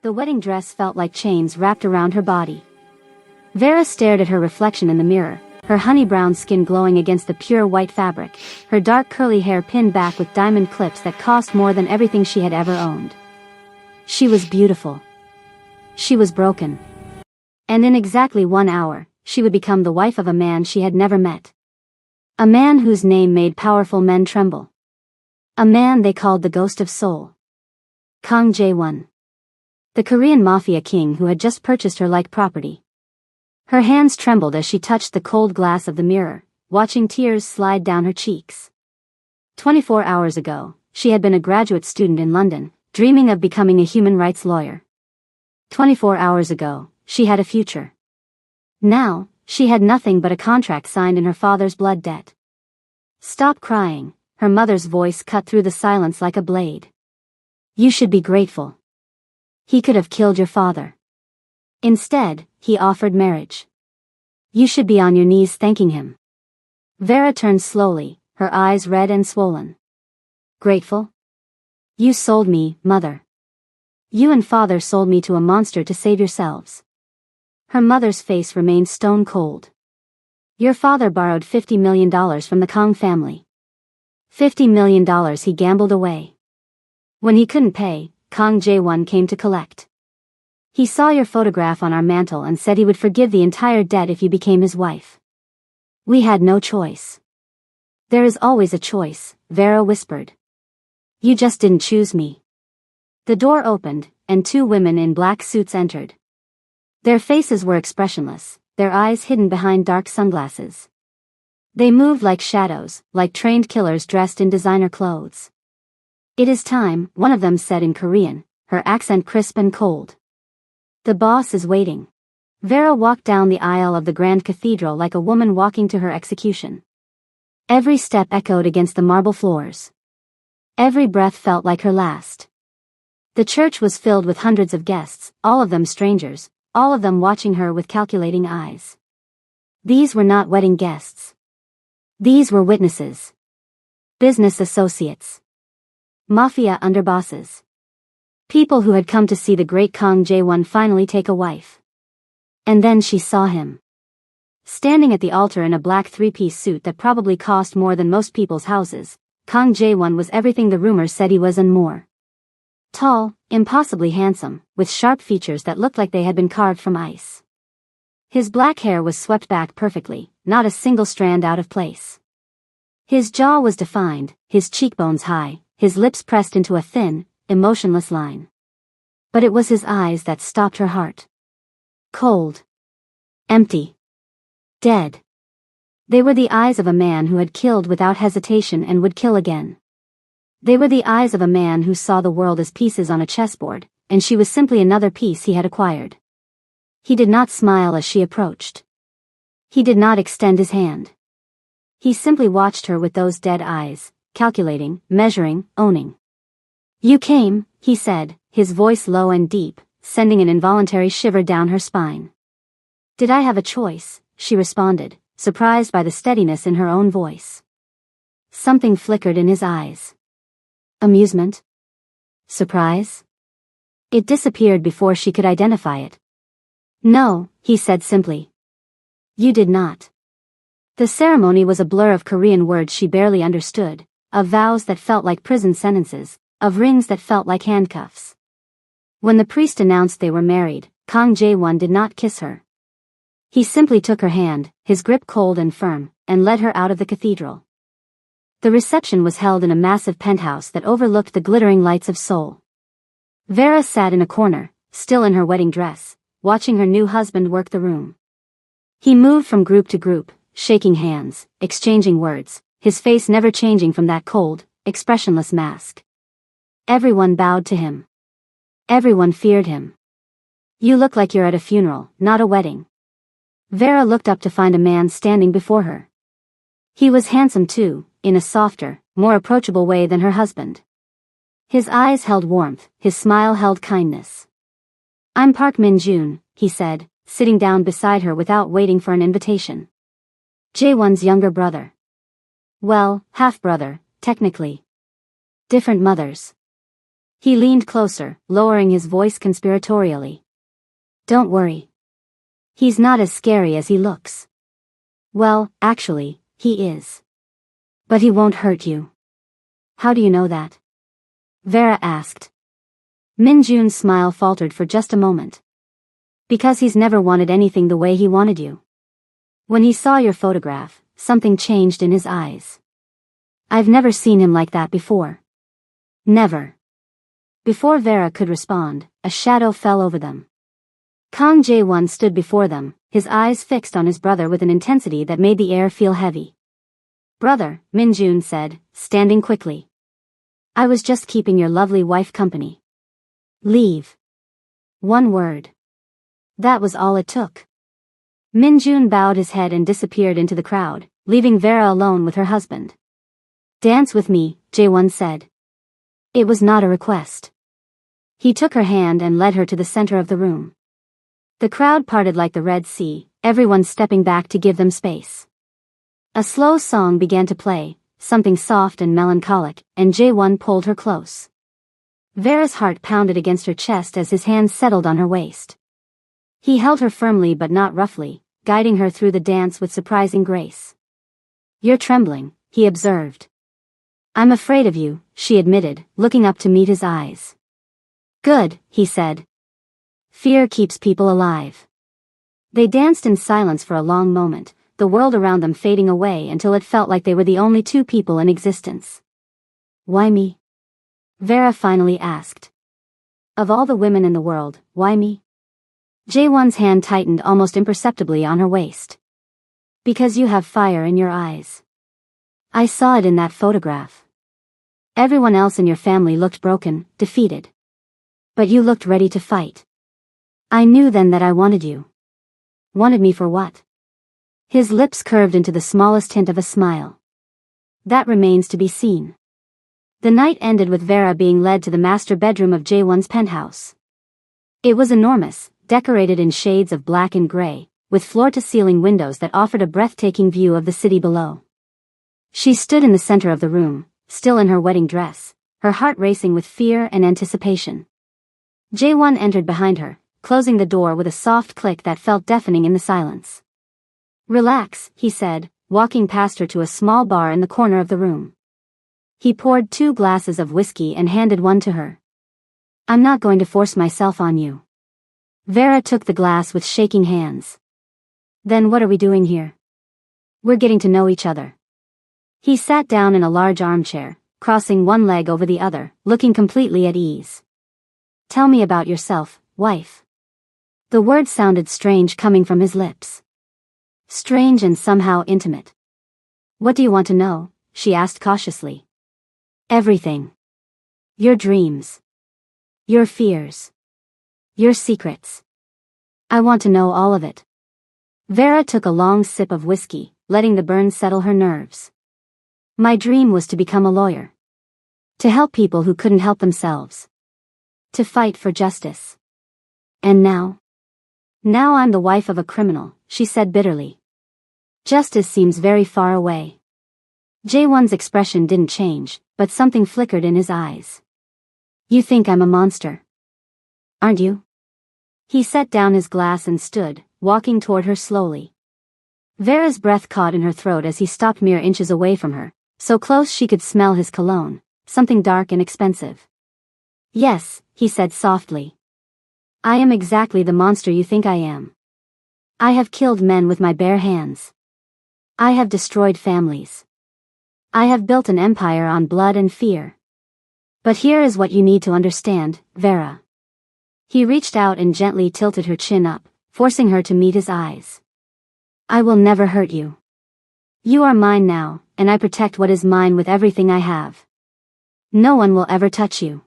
The wedding dress felt like chains wrapped around her body. Vera stared at her reflection in the mirror, her honey-brown skin glowing against the pure white fabric, her dark curly hair pinned back with diamond clips that cost more than everything she had ever owned. She was beautiful. She was broken. And in exactly 1 hour, she would become the wife of a man she had never met. A man whose name made powerful men tremble. A man they called the Ghost of Seoul. Kang Jae-won. The Korean Mafia king who had just purchased her like property. Her hands trembled as she touched the cold glass of the mirror, watching tears slide down her cheeks. 24 hours ago, she had been a graduate student in London, dreaming of becoming a human rights lawyer. 24 hours ago, she had a future. Now, she had nothing but a contract signed in her father's blood debt. Stop crying, her mother's voice cut through the silence like a blade. You should be grateful. He could have killed your father. Instead, he offered marriage. You should be on your knees thanking him. Vera turned slowly, her eyes red and swollen. Grateful? You sold me, mother. You and father sold me to a monster to save yourselves. Her mother's face remained stone cold. Your father borrowed $50 million from the Kang family. $50 million he gambled away. When he couldn't pay, Kang Jae-won came to collect. He saw your photograph on our mantle and said he would forgive the entire debt if you became his wife. We had no choice. There is always a choice, Vera whispered. You just didn't choose me. The door opened, and 2 women in black suits entered. Their faces were expressionless, their eyes hidden behind dark sunglasses. They moved like shadows, like trained killers dressed in designer clothes. It is time, one of them said in Korean, her accent crisp and cold. The boss is waiting. Vera walked down the aisle of the Grand Cathedral like a woman walking to her execution. Every step echoed against the marble floors. Every breath felt like her last. The church was filled with hundreds of guests, all of them strangers, all of them watching her with calculating eyes. These were not wedding guests. These were witnesses. Business associates. Mafia underbosses. People who had come to see the great Kang Jae-won finally take a wife. And then she saw him. Standing at the altar in a black 3-piece suit that probably cost more than most people's houses, Kang Jae-won was everything the rumors said he was and more. Tall, impossibly handsome, with sharp features that looked like they had been carved from ice. His black hair was swept back perfectly, not a single strand out of place. His jaw was defined, his cheekbones high, his lips pressed into a thin, emotionless line. But it was his eyes that stopped her heart. Cold. Empty. Dead. They were the eyes of a man who had killed without hesitation and would kill again. They were the eyes of a man who saw the world as pieces on a chessboard, and she was simply another piece he had acquired. He did not smile as she approached. He did not extend his hand. He simply watched her with those dead eyes, calculating, measuring, owning. You came, he said, his voice low and deep, sending an involuntary shiver down her spine. Did I have a choice? She responded, surprised by the steadiness in her own voice. Something flickered in his eyes. Amusement? Surprise? It disappeared before she could identify it. No, he said simply. You did not. The ceremony was a blur of Korean words she barely understood, of vows that felt like prison sentences, of rings that felt like handcuffs. When the priest announced they were married, Kang Jae-won did not kiss her. He simply took her hand, his grip cold and firm, and led her out of the cathedral. The reception was held in a massive penthouse that overlooked the glittering lights of Seoul. Vera sat in a corner, still in her wedding dress, watching her new husband work the room. He moved from group to group, shaking hands, exchanging words, his face never changing from that cold, expressionless mask. Everyone bowed to him. Everyone feared him. You look like you're at a funeral, not a wedding. Vera looked up to find a man standing before her. He was handsome too, in a softer, more approachable way than her husband. His eyes held warmth, his smile held kindness. I'm Park Min-jun, he said, sitting down beside her without waiting for an invitation. Jae-won's younger brother. Well, half-brother, technically. Different mothers. He leaned closer, lowering his voice conspiratorially. Don't worry. He's not as scary as he looks. Well, actually, he is. But he won't hurt you. How do you know that? Vera asked. Min Jun's smile faltered for just a moment. Because he's never wanted anything the way he wanted you. When he saw your photograph, something changed in his eyes. I've never seen him like that before. Never. Before Vera could respond, a shadow fell over them. Kang Jae-won stood before them, his eyes fixed on his brother with an intensity that made the air feel heavy. Brother, Min Jun said, standing quickly. I was just keeping your lovely wife company. Leave. One word. That was all it took. Min Jun bowed his head and disappeared into the crowd, leaving Vera alone with her husband. Dance with me, Jae-won said. It was not a request. He took her hand and led her to the center of the room. The crowd parted like the Red Sea, everyone stepping back to give them space. A slow song began to play, something soft and melancholic, and Jae-won pulled her close. Vera's heart pounded against her chest as his hands settled on her waist. He held her firmly but not roughly, guiding her through the dance with surprising grace. You're trembling, he observed. I'm afraid of you, she admitted, looking up to meet his eyes. Good, he said. Fear keeps people alive. They danced in silence for a long moment, the world around them fading away until it felt like they were the only two people in existence. Why me? Vera finally asked. Of all the women in the world, why me? Jae-won's hand tightened almost imperceptibly on her waist. Because you have fire in your eyes. I saw it in that photograph. Everyone else in your family looked broken, defeated. But you looked ready to fight. I knew then that I wanted you. Wanted me for what? His lips curved into the smallest hint of a smile. That remains to be seen. The night ended with Vera being led to the master bedroom of Jae-won's penthouse. It was enormous, decorated in shades of black and gray, with floor-to-ceiling windows that offered a breathtaking view of the city below. She stood in the center of the room, still in her wedding dress, her heart racing with fear and anticipation. Jae-won entered behind her, closing the door with a soft click that felt deafening in the silence. Relax, he said, walking past her to a small bar in the corner of the room. He poured 2 glasses of whiskey and handed one to her. I'm not going to force myself on you. Vera took the glass with shaking hands. Then what are we doing here? We're getting to know each other. He sat down in a large armchair, crossing one leg over the other, looking completely at ease. Tell me about yourself, wife. The word sounded strange coming from his lips. Strange and somehow intimate. What do you want to know? She asked cautiously. Everything. Your dreams. Your fears. Your secrets. I want to know all of it. Vera took a long sip of whiskey, letting the burn settle her nerves. My dream was to become a lawyer. To help people who couldn't help themselves. To fight for justice. And now? Now I'm the wife of a criminal, she said bitterly. Justice seems very far away. Jae-won's expression didn't change, but something flickered in his eyes. You think I'm a monster. Aren't you? He set down his glass and stood, walking toward her slowly. Vera's breath caught in her throat as he stopped mere inches away from her, so close she could smell his cologne, something dark and expensive. Yes, he said softly. I am exactly the monster you think I am. I have killed men with my bare hands. I have destroyed families. I have built an empire on blood and fear. But here is what you need to understand, Vera. He reached out and gently tilted her chin up, forcing her to meet his eyes. I will never hurt you. You are mine now, and I protect what is mine with everything I have. No one will ever touch you.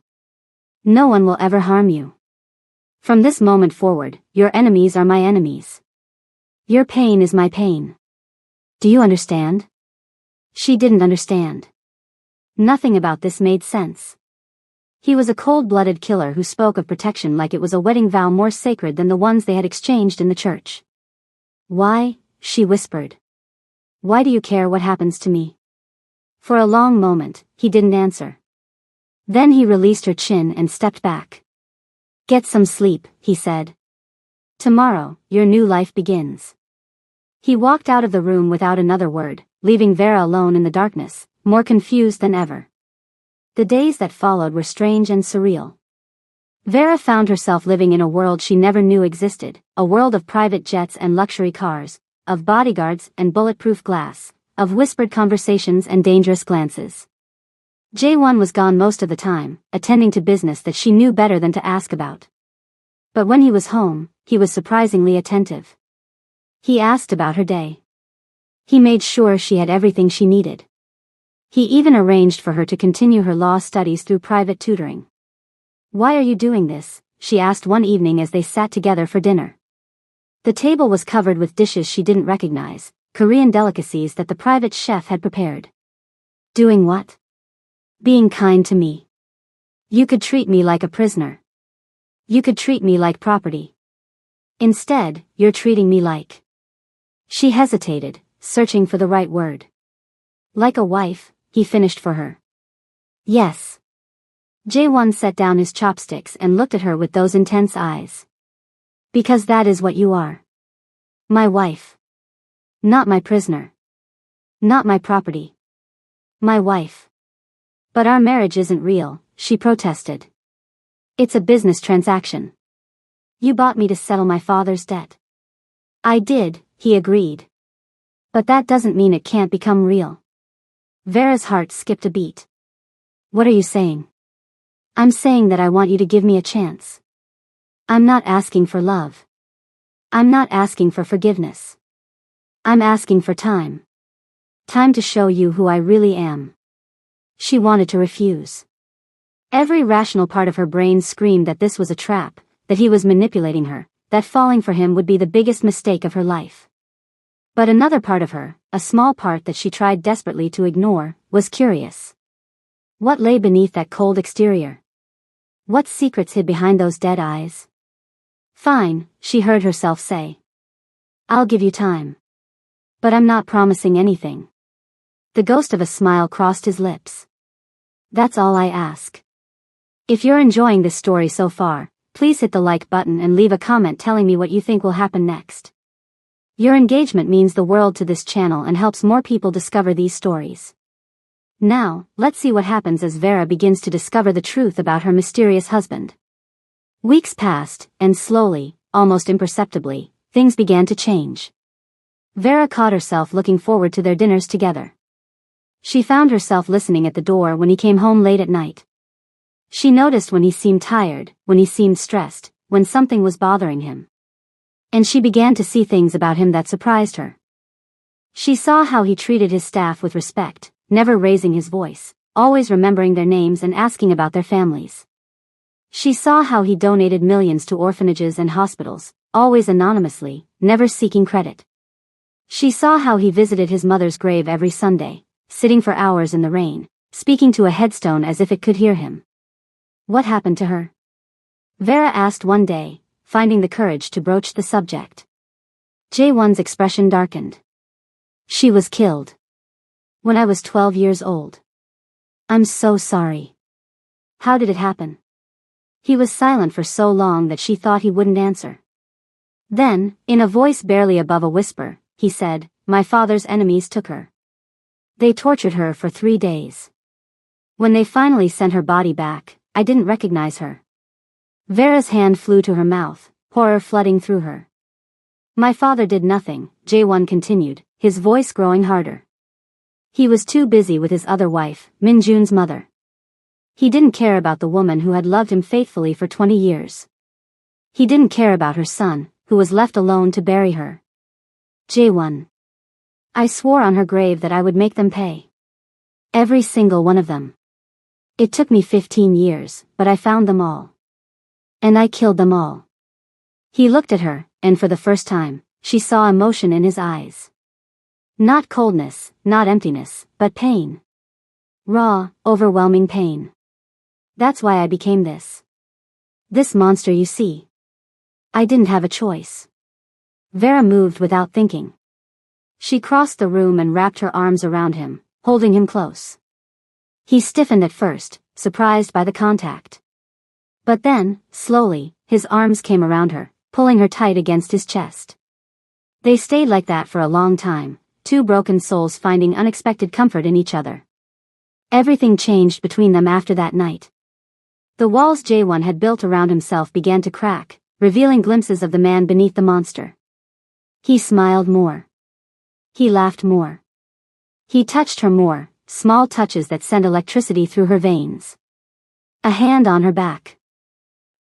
No one will ever harm you. From this moment forward, your enemies are my enemies. Your pain is my pain. Do you understand? She didn't understand. Nothing about this made sense. He was a cold-blooded killer who spoke of protection like it was a wedding vow more sacred than the ones they had exchanged in the church. Why? She whispered. Why do you care what happens to me? For a long moment, he didn't answer. Then he released her chin and stepped back. "Get some sleep," he said. "Tomorrow, your new life begins." He walked out of the room without another word, leaving Vera alone in the darkness, more confused than ever. The days that followed were strange and surreal. Vera found herself living in a world she never knew existed, a world of private jets and luxury cars, of bodyguards and bulletproof glass, of whispered conversations and dangerous glances. J1 was gone most of the time, attending to business that she knew better than to ask about. But when he was home, he was surprisingly attentive. He asked about her day. He made sure she had everything she needed. He even arranged for her to continue her law studies through private tutoring. "Why are you doing this?" she asked one evening as they sat together for dinner. The table was covered with dishes she didn't recognize, Korean delicacies that the private chef had prepared. "Doing what?" "Being kind to me. You could treat me like a prisoner. You could treat me like property. Instead, you're treating me like..." She hesitated, searching for the right word. "Like a wife," he finished for her. "Yes." J1 set down his chopsticks and looked at her with those intense eyes. "Because that is what you are. My wife. Not my prisoner. Not my property. My wife." "But our marriage isn't real," she protested. "It's a business transaction. You bought me to settle my father's debt." "I did," he agreed. "But that doesn't mean it can't become real." Vera's heart skipped a beat. "What are you saying?" "I'm saying that I want you to give me a chance. I'm not asking for love. I'm not asking for forgiveness. I'm asking for time. Time to show you who I really am." She wanted to refuse. Every rational part of her brain screamed that this was a trap, that he was manipulating her, that falling for him would be the biggest mistake of her life. But another part of her, a small part that she tried desperately to ignore, was curious. What lay beneath that cold exterior? What secrets hid behind those dead eyes? "Fine," she heard herself say. "I'll give you time. But I'm not promising anything." The ghost of a smile crossed his lips. "That's all I ask." If you're enjoying this story so far, please hit the like button and leave a comment telling me what you think will happen next. Your engagement means the world to this channel and helps more people discover these stories. Now, let's see what happens as Vera begins to discover the truth about her mysterious husband. Weeks passed, and slowly, almost imperceptibly, things began to change. Vera caught herself looking forward to their dinners together. She found herself listening at the door when he came home late at night. She noticed when he seemed tired, when he seemed stressed, when something was bothering him. And she began to see things about him that surprised her. She saw how he treated his staff with respect, never raising his voice, always remembering their names and asking about their families. She saw how he donated millions to orphanages and hospitals, always anonymously, never seeking credit. She saw how he visited his mother's grave every Sunday, sitting for hours in the rain, speaking to a headstone as if it could hear him. What happened to her? Vera asked one day, finding the courage to broach the subject. J1's expression darkened. "She was killed. When I was 12 years old. I'm so sorry." "How did it happen?" He was silent for so long that she thought he wouldn't answer. Then, in a voice barely above a whisper, he said, "My father's enemies took her. They tortured her for 3 days. When they finally sent her body back, I didn't recognize her." Vera's hand flew to her mouth, horror flooding through her. "My father did nothing," J1 continued, his voice growing harder. "He was too busy with his other wife, Minjun's mother. He didn't care about the woman who had loved him faithfully for 20 years. He didn't care about her son, who was left alone to bury her. J1. I swore on her grave that I would make them pay. Every single one of them. It took me 15 years, but I found them all. And I killed them all." He looked at her, and for the first time, she saw emotion in his eyes. Not coldness, not emptiness, but pain. Raw, overwhelming pain. "That's why I became this. This monster you see. I didn't have a choice." Vera moved without thinking. She crossed the room and wrapped her arms around him, holding him close. He stiffened at first, surprised by the contact. But then, slowly, his arms came around her, pulling her tight against his chest. They stayed like that for a long time, two broken souls finding unexpected comfort in each other. Everything changed between them after that night. The walls Jaewon had built around himself began to crack, revealing glimpses of the man beneath the monster. He smiled more. He laughed more. He touched her more, small touches that sent electricity through her veins. A hand on her back.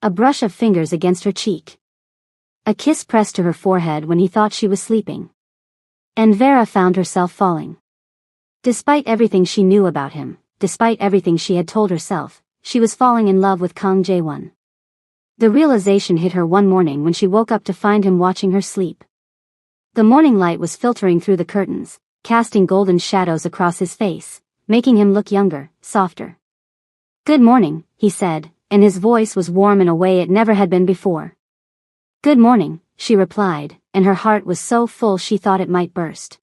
A brush of fingers against her cheek. A kiss pressed to her forehead when he thought she was sleeping. And Vera found herself falling. Despite everything she knew about him, despite everything she had told herself, she was falling in love with Kang Jae-won. The realization hit her one morning when she woke up to find him watching her sleep. The morning light was filtering through the curtains, casting golden shadows across his face, making him look younger, softer. "Good morning," he said, and his voice was warm in a way it never had been before. "Good morning," she replied, and her heart was so full she thought it might burst.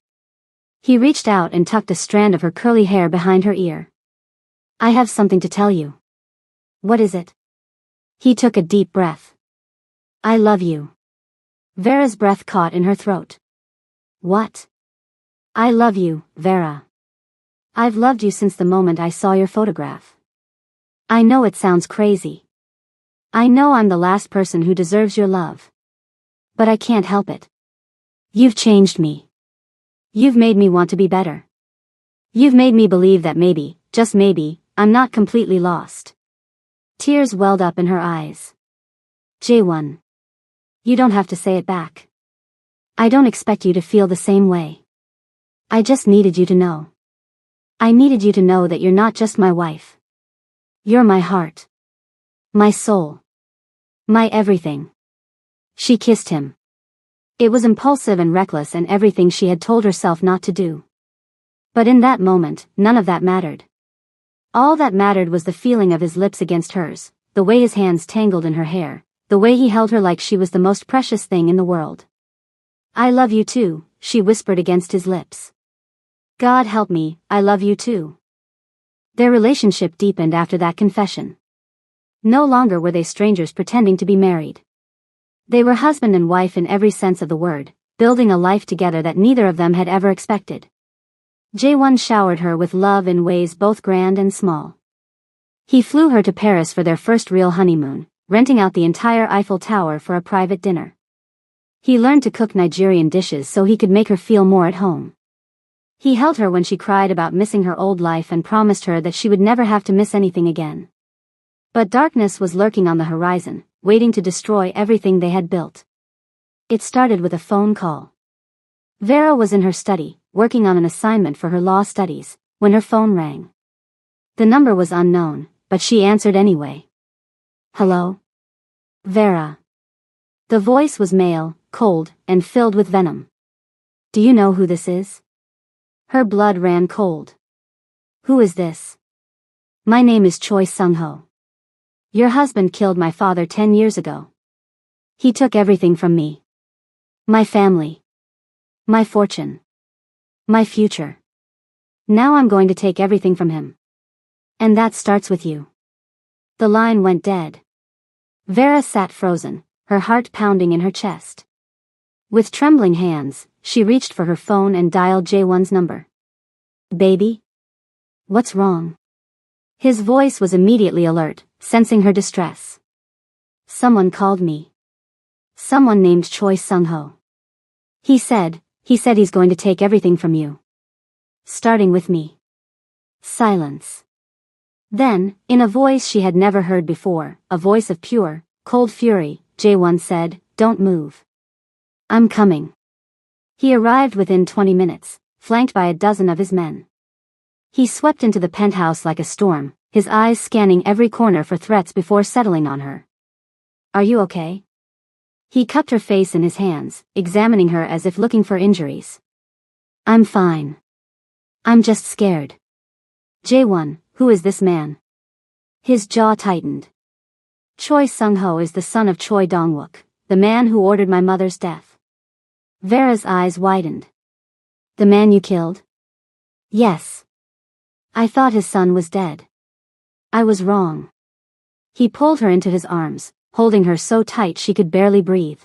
He reached out and tucked a strand of her curly hair behind her ear. "I have something to tell you." "What is it?" He took a deep breath. "I love you." Vera's breath caught in her throat. "What?" "I love you, Vera. I've loved you since the moment I saw your photograph. I know it sounds crazy. I know I'm the last person who deserves your love. But I can't help it. You've changed me. You've made me want to be better. You've made me believe that maybe, just maybe, I'm not completely lost." Tears welled up in her eyes. "Jaewon. You don't have to say it back. I don't expect you to feel the same way. I just needed you to know. I needed you to know that you're not just my wife. You're my heart. My soul. My everything." She kissed him. It was impulsive and reckless and everything she had told herself not to do. But in that moment, none of that mattered. All that mattered was the feeling of his lips against hers, the way his hands tangled in her hair, the way he held her like she was the most precious thing in the world. "I love you too," she whispered against his lips. "God help me, I love you too." Their relationship deepened after that confession. No longer were they strangers pretending to be married. They were husband and wife in every sense of the word, building a life together that neither of them had ever expected. Jaewon showered her with love in ways both grand and small. He flew her to Paris for their first real honeymoon, renting out the entire Eiffel Tower for a private dinner. He learned to cook Nigerian dishes so he could make her feel more at home. He held her when she cried about missing her old life and promised her that she would never have to miss anything again. But darkness was lurking on the horizon, waiting to destroy everything they had built. It started with a phone call. Vera was in her study, working on an assignment for her law studies, when her phone rang. The number was unknown, but she answered anyway. "Hello? Vera." The voice was male, cold, and filled with venom. "Do you know who this is?" Her blood ran cold. "Who is this?" "My name is Choi Sung-ho. Your husband killed my father 10 years ago. He took everything from me. My family. My fortune. My future. Now I'm going to take everything from him. And that starts with you." The line went dead. Vera sat frozen, her heart pounding in her chest. With trembling hands, she reached for her phone and dialed Jaewon's number. "Baby? What's wrong?" His voice was immediately alert, sensing her distress. "Someone called me. Someone named Choi Sung-ho. He said he's going to take everything from you. Starting with me." Silence. Then, in a voice she had never heard before, a voice of pure, cold fury, Jaewon said, "Don't move. I'm coming." He arrived within 20 minutes, flanked by a dozen of his men. He swept into the penthouse like a storm, his eyes scanning every corner for threats before settling on her. "Are you okay?" He cupped her face in his hands, examining her as if looking for injuries. "I'm fine. I'm just scared." "Jaewon, who is this man?" His jaw tightened. "Choi Sung-ho is the son of Choi Dong-wook, the man who ordered my mother's death." Vera's eyes widened. "The man you killed?" "Yes. I thought his son was dead." I was wrong. He pulled her into his arms, holding her so tight she could barely breathe.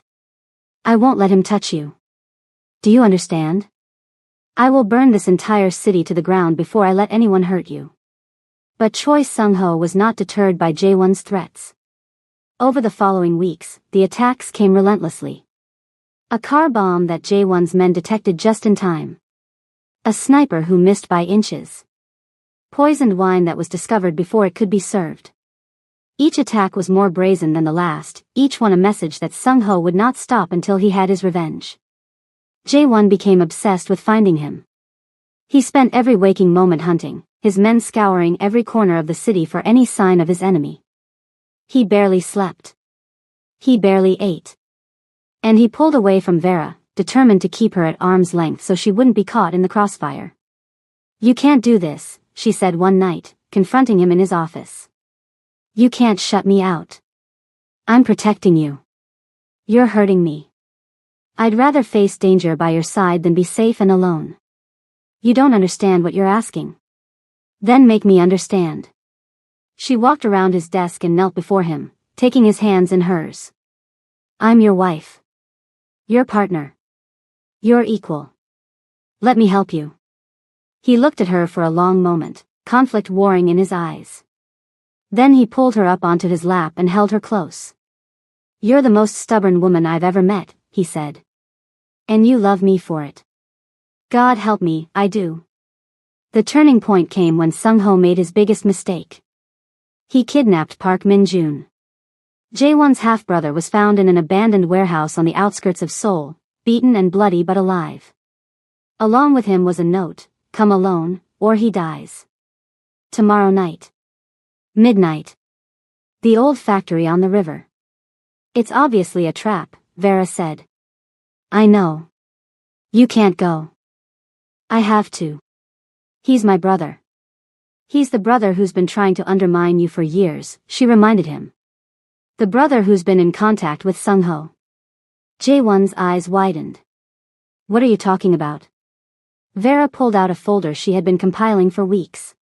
I won't let him touch you. Do you understand? I will burn this entire city to the ground before I let anyone hurt you. But Choi Sung-ho was not deterred by Jae-won's threats. Over the following weeks, the attacks came relentlessly. A car bomb that Jae-won's men detected just in time. A sniper who missed by inches. Poisoned wine that was discovered before it could be served. Each attack was more brazen than the last, each one a message that Sung-ho would not stop until he had his revenge. Jae-won became obsessed with finding him. He spent every waking moment hunting, his men scouring every corner of the city for any sign of his enemy. He barely slept. He barely ate. And he pulled away from Vera, determined to keep her at arm's length so she wouldn't be caught in the crossfire. You can't do this, she said one night, confronting him in his office. You can't shut me out. I'm protecting you. You're hurting me. I'd rather face danger by your side than be safe and alone. You don't understand what you're asking. Then make me understand. She walked around his desk and knelt before him, taking his hands in hers. I'm your wife. Your partner. Your equal. Let me help you. He looked at her for a long moment, conflict warring in his eyes. Then he pulled her up onto his lap and held her close. You're the most stubborn woman I've ever met, he said. And you love me for it. God help me, I do. The turning point came when Sung-ho made his biggest mistake. He kidnapped Park Min-jun. Jae-won's half-brother was found in an abandoned warehouse on the outskirts of Seoul, beaten and bloody but alive. Along with him was a note, come alone, or he dies. Tomorrow night. Midnight. The old factory on the river. It's obviously a trap, Vera said. I know. You can't go. I have to. He's my brother. He's the brother who's been trying to undermine you for years, she reminded him. The brother who's been in contact with Sung-ho. Jae-won's eyes widened. What are you talking about? Vera pulled out a folder she had been compiling for weeks.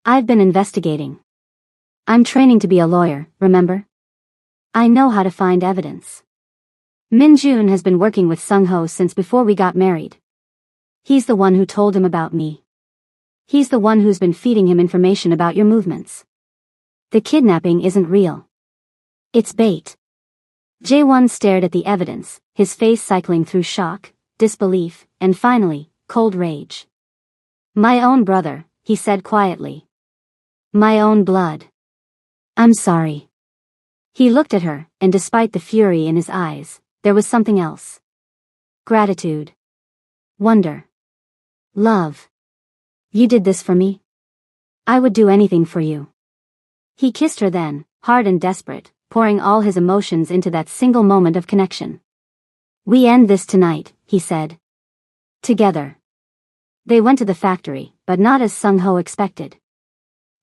I've been investigating. I'm training to be a lawyer, remember? I know how to find evidence. Min-jun has been working with Sung-ho since before we got married. He's the one who told him about me. He's the one who's been feeding him information about your movements. The kidnapping isn't real. It's bait. Jae-won stared at the evidence, his face cycling through shock, disbelief, and finally, cold rage. My own brother, he said quietly. My own blood. I'm sorry. He looked at her, and despite the fury in his eyes, there was something else. Gratitude. Wonder. Love. You did this for me? I would do anything for you. He kissed her then, hard and desperate, pouring all his emotions into that single moment of connection. We end this tonight, he said. Together. They went to the factory, but not as Sung-ho expected.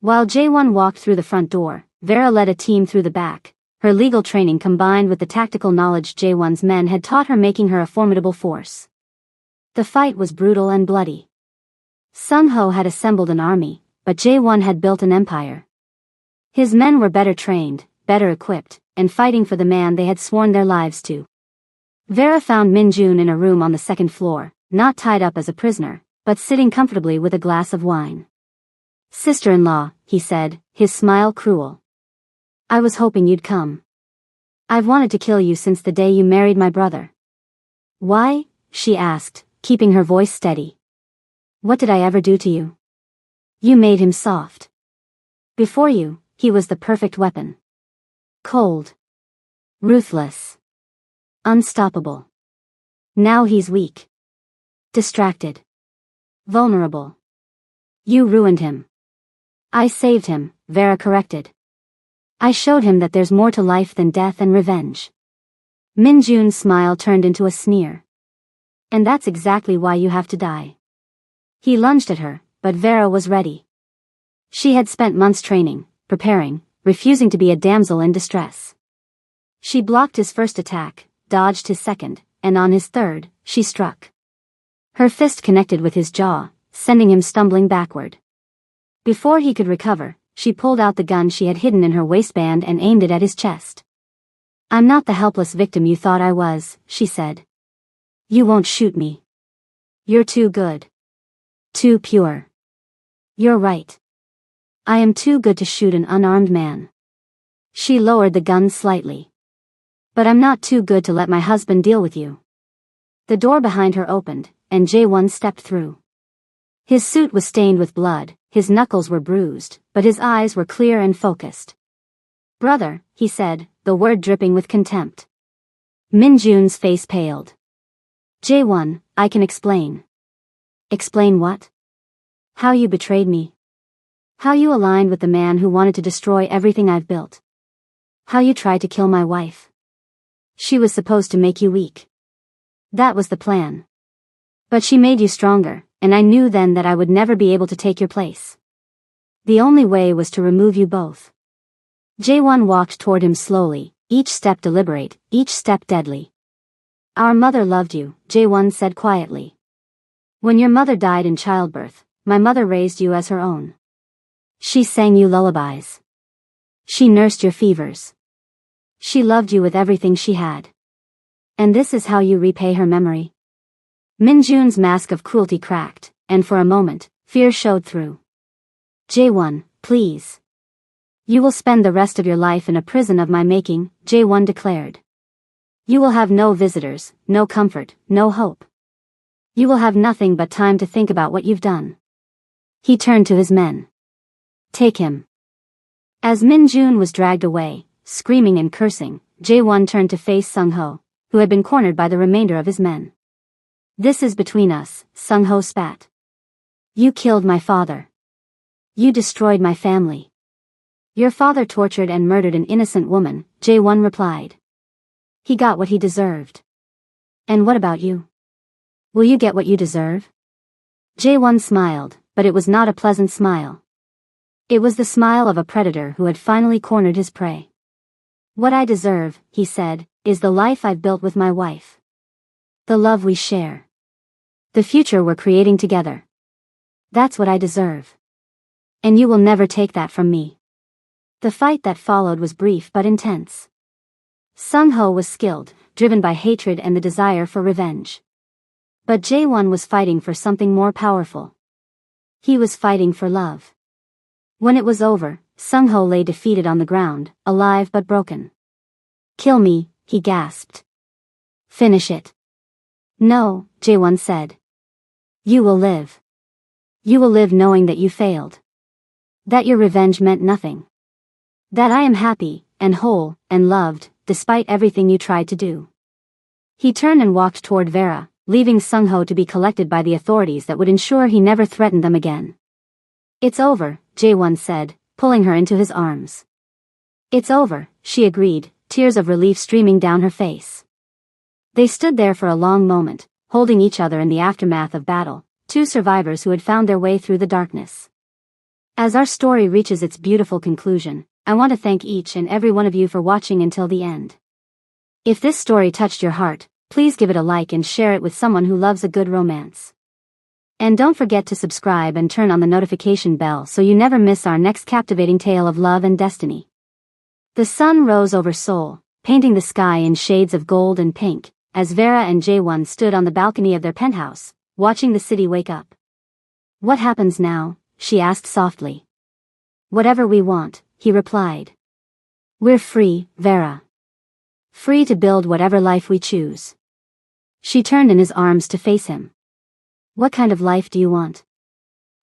While Jae-won walked through the front door, Vera led a team through the back, her legal training combined with the tactical knowledge Jae-won's men had taught her, making her a formidable force. The fight was brutal and bloody. Sung-ho had assembled an army, but Jae-won had built an empire. His men were better trained, better equipped, and fighting for the man they had sworn their lives to. Vera found Min-jun in a room on the second floor, not tied up as a prisoner, but sitting comfortably with a glass of wine. Sister-in-law, he said, his smile cruel. I was hoping you'd come. I've wanted to kill you since the day you married my brother. Why? She asked, keeping her voice steady. What did I ever do to you? You made him soft. Before you, he was the perfect weapon. Cold. Ruthless. Unstoppable. Now he's weak. Distracted. Vulnerable. You ruined him. I saved him, Vera corrected. I showed him that there's more to life than death and revenge. Min-jun's smile turned into a sneer. And that's exactly why you have to die. He lunged at her, but Vera was ready. She had spent months training, preparing, refusing to be a damsel in distress. She blocked his first attack, dodged his second, and on his third, she struck. Her fist connected with his jaw, sending him stumbling backward. Before he could recover, she pulled out the gun she had hidden in her waistband and aimed it at his chest. "I'm not the helpless victim you thought I was," she said. "You won't shoot me. You're too good. Too pure. You're right. I am too good to shoot an unarmed man." She lowered the gun slightly. "But I'm not too good to let my husband deal with you." The door behind her opened, and J1 stepped through. His suit was stained with blood, his knuckles were bruised, but his eyes were clear and focused. "Brother," he said, the word dripping with contempt. Minjun's face paled. "J1, I can explain." "Explain what?" "How you betrayed me. How you aligned with the man who wanted to destroy everything I've built. How you tried to kill my wife. She was supposed to make you weak. That was the plan. But she made you stronger, and I knew then that I would never be able to take your place. The only way was to remove you both." J1 walked toward him slowly, each step deliberate, each step deadly. "Our mother loved you," J1 said quietly. "When your mother died in childbirth, my mother raised you as her own. She sang you lullabies. She nursed your fevers. She loved you with everything she had. And this is how you repay her memory?" Minjun's mask of cruelty cracked, and for a moment, fear showed through. "J1, please. You will spend the rest of your life in a prison of my making," J1 declared. "You will have no visitors, no comfort, no hope. You will have nothing but time to think about what you've done." He turned to his men. "Take him." As Minjun was dragged away, screaming and cursing, J1 turned to face Sung-ho, who had been cornered by the remainder of his men. "This is between us," Sung-ho spat. "You killed my father. You destroyed my family. Your father tortured and murdered an innocent woman," J1 replied. "He got what he deserved. And what about you? Will you get what you deserve?" J1 smiled, but it was not a pleasant smile. It was the smile of a predator who had finally cornered his prey. "What I deserve," he said, "is the life I've built with my wife. The love we share. The future we're creating together. That's what I deserve. And you will never take that from me." The fight that followed was brief but intense. Sung-ho was skilled, driven by hatred and the desire for revenge. But J1 was fighting for something more powerful. He was fighting for love. When it was over, Sung-ho lay defeated on the ground, alive but broken. "Kill me," he gasped. "Finish it." "No," J1 said. "You will live. You will live knowing that you failed. That your revenge meant nothing. That I am happy, and whole, and loved, despite everything you tried to do." He turned and walked toward Vera, leaving Sung-ho to be collected by the authorities that would ensure he never threatened them again. "It's over," J1 said, pulling her into his arms. "It's over," she agreed, tears of relief streaming down her face. They stood there for a long moment, holding each other in the aftermath of battle, two survivors who had found their way through the darkness. As our story reaches its beautiful conclusion, I want to thank each and every one of you for watching until the end. If this story touched your heart, please give it a like and share it with someone who loves a good romance. And don't forget to subscribe and turn on the notification bell so you never miss our next captivating tale of love and destiny. The sun rose over Seoul, painting the sky in shades of gold and pink, as Vera and J1 stood on the balcony of their penthouse, watching the city wake up. "What happens now?" she asked softly. "Whatever we want," he replied. "We're free, Vera. Free to build whatever life we choose." She turned in his arms to face him. "What kind of life do you want?"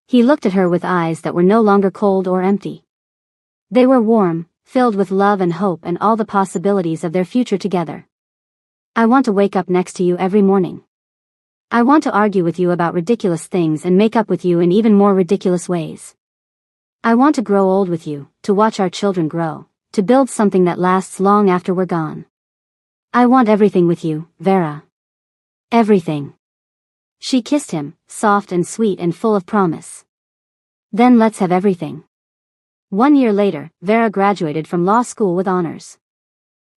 He looked at her with eyes that were no longer cold or empty. They were warm, filled with love and hope and all the possibilities of their future together. "I want to wake up next to you every morning. I want to argue with you about ridiculous things and make up with you in even more ridiculous ways. I want to grow old with you, to watch our children grow, to build something that lasts long after we're gone. I want everything with you, Vera. Everything." She kissed him, soft and sweet and full of promise. "Then let's have everything." 1 year later, Vera graduated from law school with honors.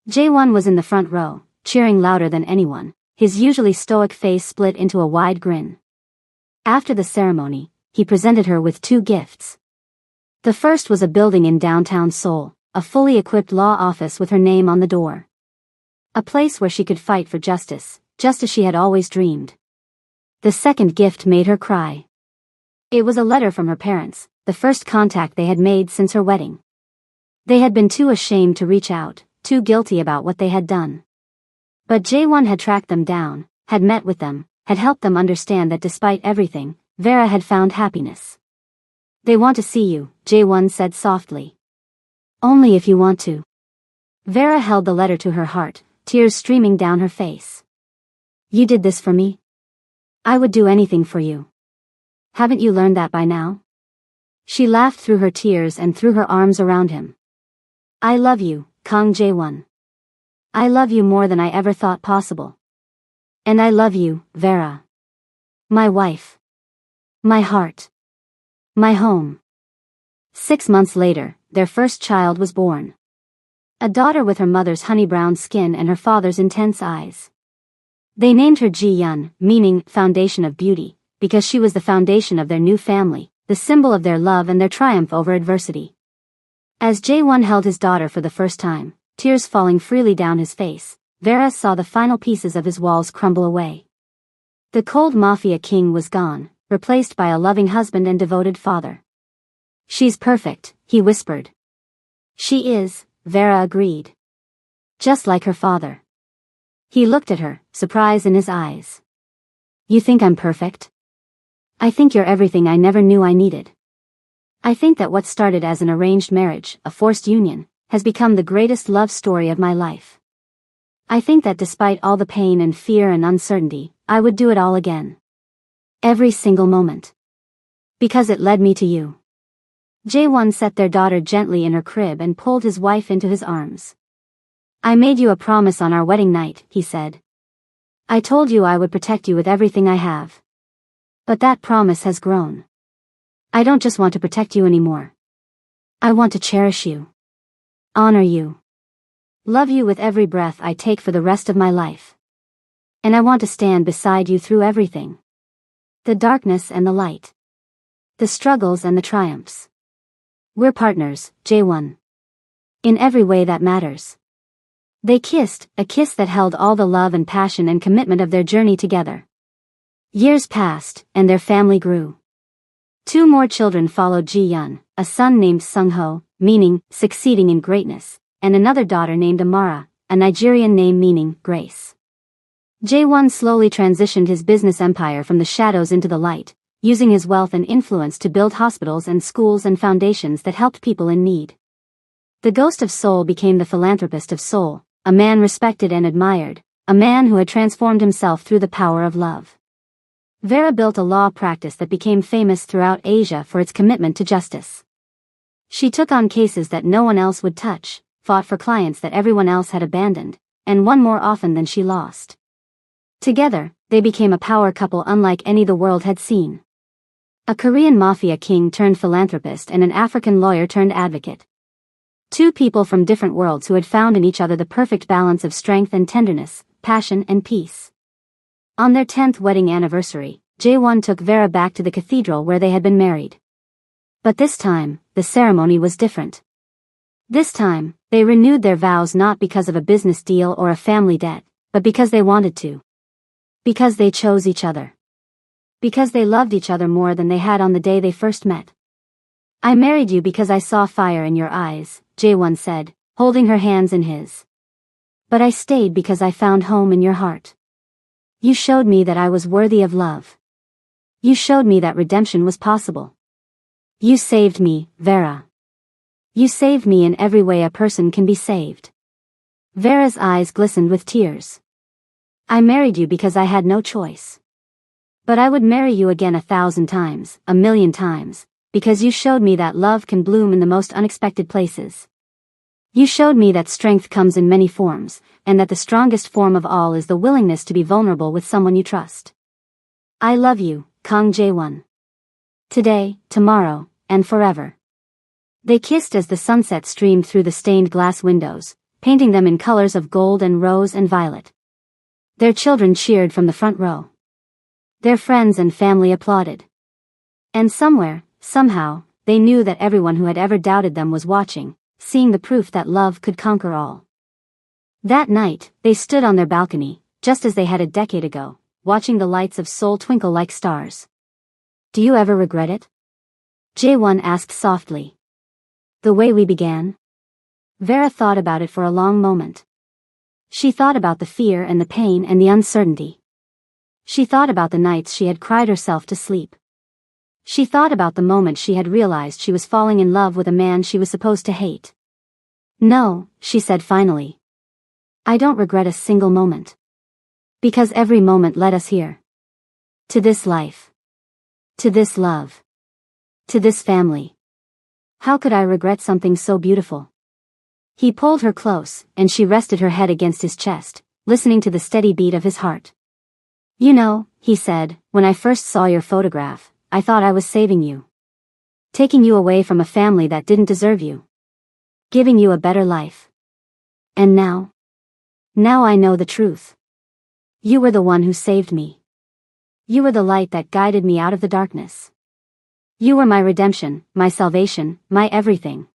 J1 was in the front row, cheering louder than anyone, his usually stoic face split into a wide grin. After the ceremony, he presented her with 2 gifts. The first was a building in downtown Seoul, a fully equipped law office with her name on the door. A place where she could fight for justice, just as she had always dreamed. The second gift made her cry. It was a letter from her parents, the first contact they had made since her wedding. They had been too ashamed to reach out, too guilty about what they had done. But Jae-won had tracked them down, had met with them, had helped them understand that despite everything, Vera had found happiness. "They want to see you," Jae-won said softly. "Only if you want to." Vera held the letter to her heart, tears streaming down her face. "You did this for me? I would do anything for you. Haven't you learned that by now?" She laughed through her tears and threw her arms around him. "I love you, Kang Jae-won. I love you more than I ever thought possible. And I love you, Vera. My wife. My heart. My home." 6 months later, their first child was born. A daughter with her mother's honey-brown skin and her father's intense eyes. They named her Ji-yeon, meaning foundation of beauty, because she was the foundation of their new family, the symbol of their love and their triumph over adversity. As Jae-won held his daughter for the first time, tears falling freely down his face, Vera saw the final pieces of his walls crumble away. The cold Mafia king was gone, replaced by a loving husband and devoted father. "She's perfect," he whispered. "She is," Vera agreed. "Just like her father." He looked at her, surprise in his eyes. "You think I'm perfect? I think you're everything I never knew I needed. I think that what started as an arranged marriage, a forced union, has become the greatest love story of my life. I think that despite all the pain and fear and uncertainty, I would do it all again. Every single moment. Because it led me to you." Jae-won set their daughter gently in her crib and pulled his wife into his arms. "I made you a promise on our wedding night," he said. "I told you I would protect you with everything I have. But that promise has grown. I don't just want to protect you anymore. I want to cherish you. Honor you. Love you with every breath I take for the rest of my life. And I want to stand beside you through everything. The darkness and the light. The struggles and the triumphs. We're partners, Jae-won. In every way that matters." They kissed, a kiss that held all the love and passion and commitment of their journey together. Years passed, and their family grew. 2 more children followed Ji-yeon, a son named Sung-ho, meaning succeeding in greatness, and another daughter named Amara, a Nigerian name meaning grace. Jae-won slowly transitioned his business empire from the shadows into the light, using his wealth and influence to build hospitals and schools and foundations that helped people in need. The ghost of Seoul became the philanthropist of Seoul, a man respected and admired, a man who had transformed himself through the power of love. Vera built a law practice that became famous throughout Asia for its commitment to justice. She took on cases that no one else would touch, fought for clients that everyone else had abandoned, and won more often than she lost. Together, they became a power couple unlike any the world had seen. A Korean mafia king turned philanthropist and an African lawyer turned advocate. 2 people from different worlds who had found in each other the perfect balance of strength and tenderness, passion and peace. On their 10th wedding anniversary, Jae-won took Vera back to the cathedral where they had been married. But this time, the ceremony was different. This time, they renewed their vows not because of a business deal or a family debt, but because they wanted to. Because they chose each other. Because they loved each other more than they had on the day they first met. "I married you because I saw fire in your eyes," Jae-won said, holding her hands in his. "But I stayed because I found home in your heart. You showed me that I was worthy of love. You showed me that redemption was possible. You saved me, Vera. You saved me in every way a person can be saved." Vera's eyes glistened with tears. "I married you because I had no choice. But I would marry you again 1,000 times, 1,000,000 times, because you showed me that love can bloom in the most unexpected places. You showed me that strength comes in many forms, and that the strongest form of all is the willingness to be vulnerable with someone you trust. I love you, Kang Jae-won. Today, tomorrow, and forever." They kissed as the sunset streamed through the stained glass windows, painting them in colors of gold and rose and violet. Their children cheered from the front row. Their friends and family applauded. And somewhere, somehow, they knew that everyone who had ever doubted them was watching, seeing the proof that love could conquer all. That night, they stood on their balcony, just as they had a decade ago, watching the lights of Seoul twinkle like stars. Do you ever regret it? Jae-won asked softly. The way we began? Vera thought about it for a long moment. She thought about the fear and the pain and the uncertainty. She thought about the nights she had cried herself to sleep. She thought about the moment she had realized she was falling in love with a man she was supposed to hate. No, she said finally. I don't regret a single moment. Because every moment led us here. To this life. To this love. To this family. How could I regret something so beautiful? He pulled her close, and she rested her head against his chest, listening to the steady beat of his heart. You know, he said, when I first saw your photograph, I thought I was saving you. Taking you away from a family that didn't deserve you. Giving you a better life. And now? Now I know the truth. You were the one who saved me. You were the light that guided me out of the darkness. You were my redemption, my salvation, my everything.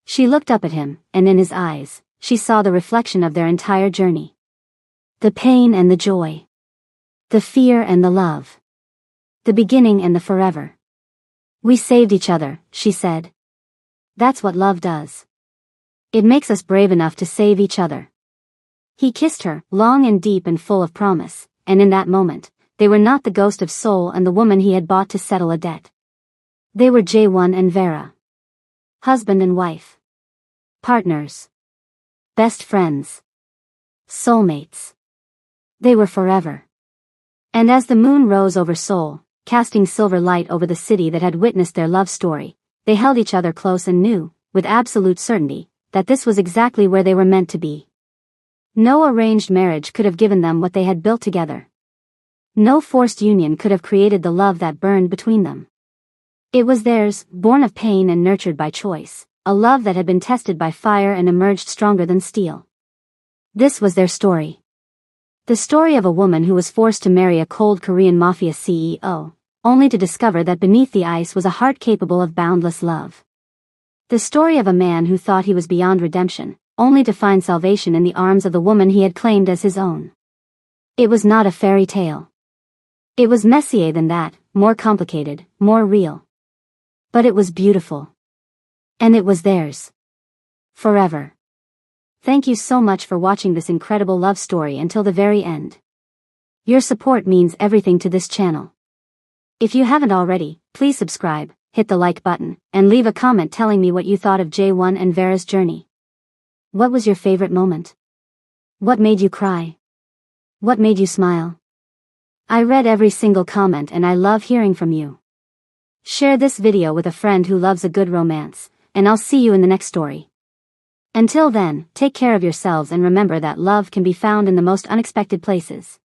She looked up at him, and in his eyes, she saw the reflection of their entire journey. The pain and the joy. The fear and the love. The beginning and the forever. We saved each other, she said. That's what love does. It makes us brave enough to save each other. He kissed her, long and deep and full of promise, and in that moment, they were not the ghost of Seoul and the woman he had bought to settle a debt. They were Jae-won and Vera. Husband and wife. Partners. Best friends. Soulmates. They were forever. And as the moon rose over Seoul, casting silver light over the city that had witnessed their love story, they held each other close and knew, with absolute certainty, that this was exactly where they were meant to be. No arranged marriage could have given them what they had built together. No forced union could have created the love that burned between them. It was theirs, born of pain and nurtured by choice, a love that had been tested by fire and emerged stronger than steel. This was their story. The story of a woman who was forced to marry a cold Korean Mafia CEO, only to discover that beneath the ice was a heart capable of boundless love. The story of a man who thought he was beyond redemption, only to find salvation in the arms of the woman he had claimed as his own. It was not a fairy tale. It was messier than that, more complicated, more real. But it was beautiful. And it was theirs. Forever. Thank you so much for watching this incredible love story until the very end. Your support means everything to this channel. If you haven't already, please subscribe, hit the like button, and leave a comment telling me what you thought of Jae-won and Vera's journey. What was your favorite moment? What made you cry? What made you smile? I read every single comment and I love hearing from you. Share this video with a friend who loves a good romance, and I'll see you in the next story. Until then, take care of yourselves and remember that love can be found in the most unexpected places.